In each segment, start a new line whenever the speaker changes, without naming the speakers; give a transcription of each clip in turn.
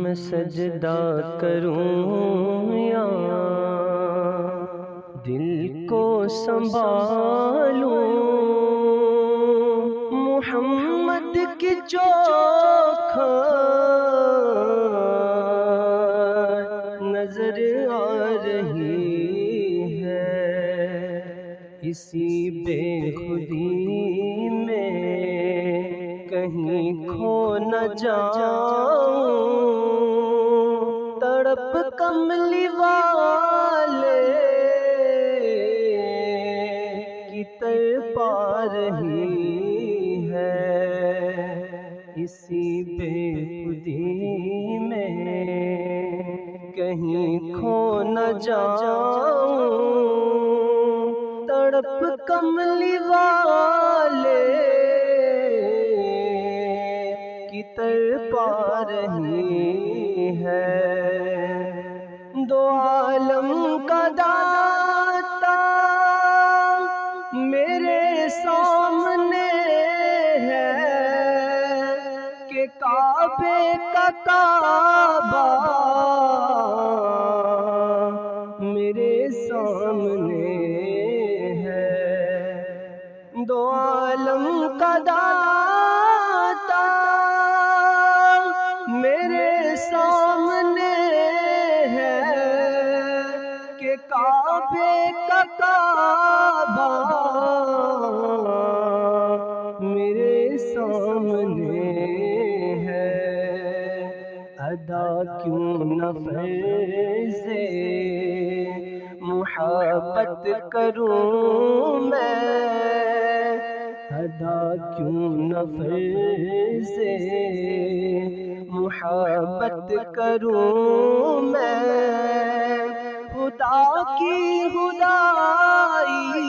میں سجدہ کروں یا دل کو سنبھالوں، محمد کی چوکھٹ نظر آ رہی ہے، اسی بے خودی میں کہیں کھو نہ جاؤں، تڑپ کملی والے کی تڑپا رہی ہے، اسی بے خودی میں کہیں کھو نہ جاؤں، تڑپ کملی والے کی تڑپا رہی ہے، دو عالم کا داتا میرے سامنے ہے کہ کعبے کا کعبہ میرے سامنے ہے، دو عالم کا داتا میرے سامنے ہے کہ کعبے کا کعبہ میرے سامنے ہے، ادا کیوں نہ فرض محبت کروں میں، ادا کیوں نہ فرض محبت کروں میں، خدا کی خدائی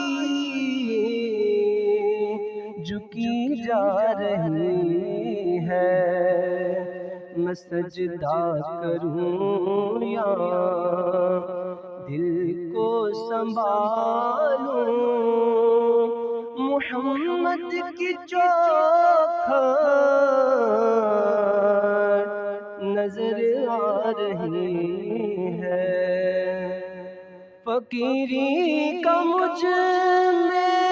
جھکی جا رہی ہے، میں سجدہ کروں یا دل کو سنبھالوں، محمد کی چوکھٹ نظر آ رہی ہے، فقیری کا مجھ میں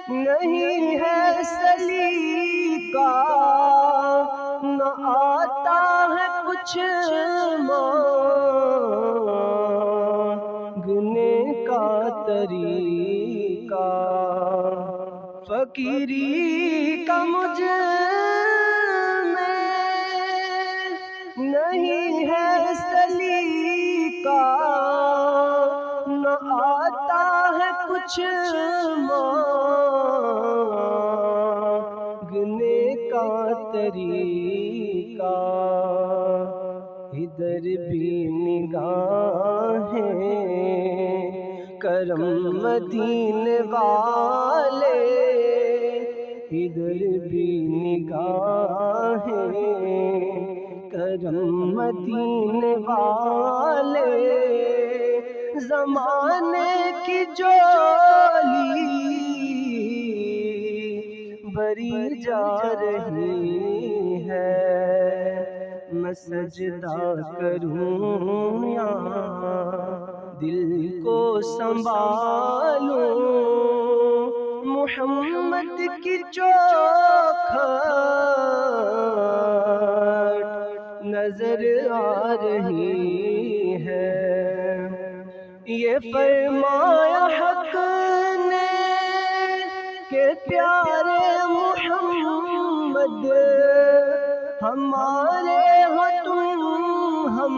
نہیں ہے سلیقہ، نہ آتا ہے کچھ مانگنے کا طریقہ، فقیری کا مجھ میں نہیں ہے سلیقہ، نہ آتا ہے کچھ مانگنے کا طریقہ، ادھر بھی نگاہیں کرم مدینے والے، ادھر بھی نگاہیں کرم مدینے والے، زمانے کی جولی بری جا رہی ہے، میں سجدہ کروں یا دل کو سنبھالوں، محمد کی چوکھٹ نظر آ رہی ہے، یہ فرمایا حق نے کہ پیارے محمد ہمارے ہو تم، ہم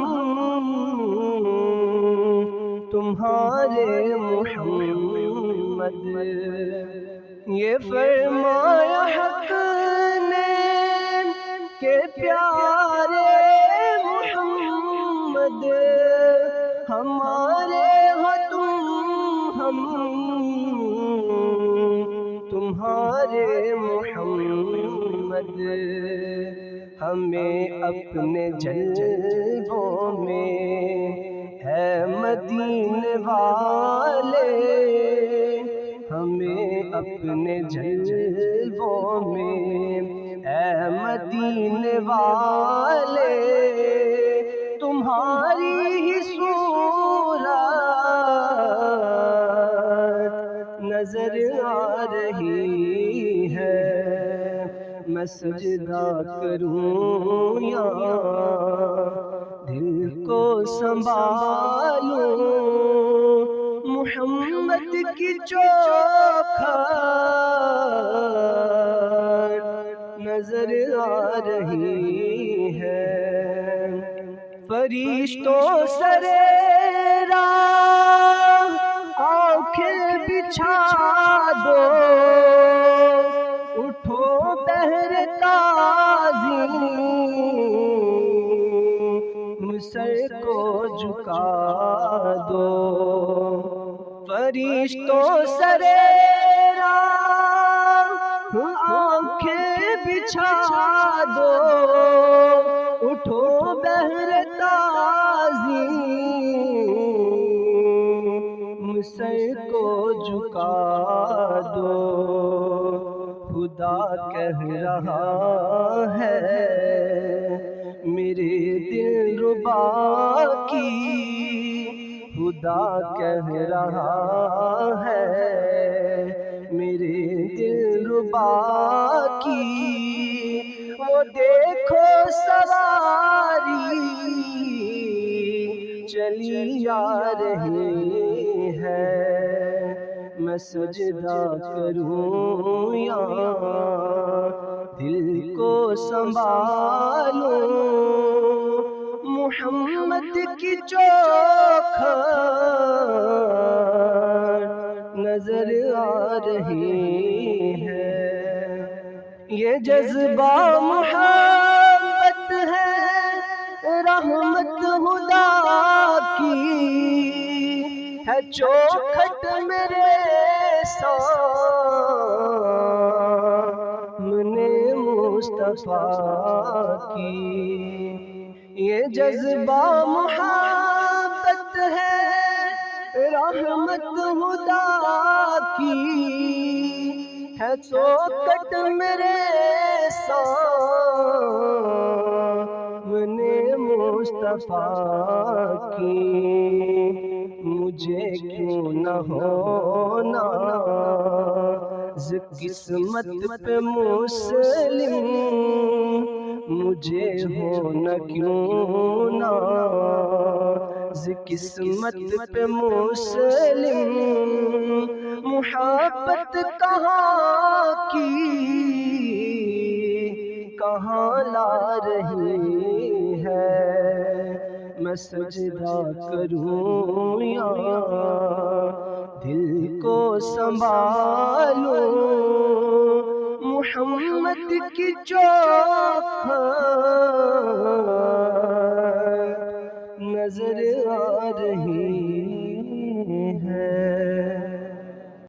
تمہارے محمد، یہ فرمایا حق نے کہ پیارے محمد ہمارے ہو تم، ہم تمہارے محمد، ہمیں اپنے جلووں میں ہے مدینے والے، ہمیں اپنے جلووں میں اے مدینے والے میں سجدہ کروں یا دل کو سنبھالوں، محمد کی چوکھٹ نظر آ رہی ہے، فرشتوں سرے راہ آنکھیں بچھا دو، اٹھو بہر تعظیم سر کو جھکا دو، فرشتوں سرے راہ آنکھیں بچھا دو، اٹھو بہر تعظیم سر کو جھکا دو، خدا کہہ رہا ہے میرے دل ربا کی، خدا کہہ رہا ہے میرے دل ربا کی، وہ دیکھو سواری چلی آ رہی ہے، میں سجدہ کروں یا دل کو سنبھالوں، محمد کی چوکھٹ نظر آ رہی ہے، یہ جذبہ محبت ہے رحمت خدا کی، ہے چوکھٹ میرے سامنے مصطفیٰ کی، یہ جذبہ محبت ہے رحمت خدا کی، ہے چوکھٹ میرے سامنے مصطفیٰ کی، مجھے کیوں نہ ہونا قسمت پہ مسلم، مجھے ہونا کیوں نہ قسمت پہ مسلم، محبت کہاں کی کہاں لا رہی ہے، میں سجدہ کروں یا دل کو سنبھالوں، محمد کی چوکھٹ نظر آ رہی ہے۔